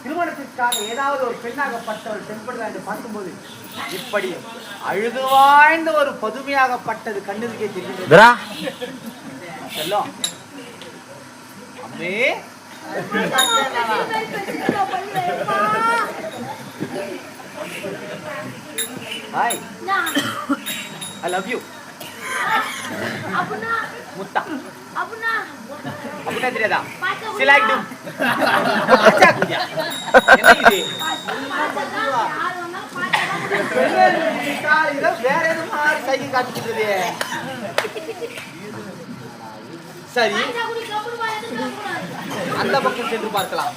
திருமணத்திற்காக ஏதாவது ஒரு பெண்ணாகப்பட்டவள் தென்படுதா என்று பார்க்கும்போது இப்படி அழுது வாய்ந்த ஒரு பதுமையாகப்பட்டது கண்ணுக்கே தெரிகிறது. செல்லம் அம்மே, ஹாய், ஐ லவ் யூ. முத்தா அப்படின்னா தெரியாதா? சிலாய்டும் வேற எதுவும் சைகை காட்டுக்கிட்டு. சரி, அந்த பக்கம் சென்று பார்க்கலாம்.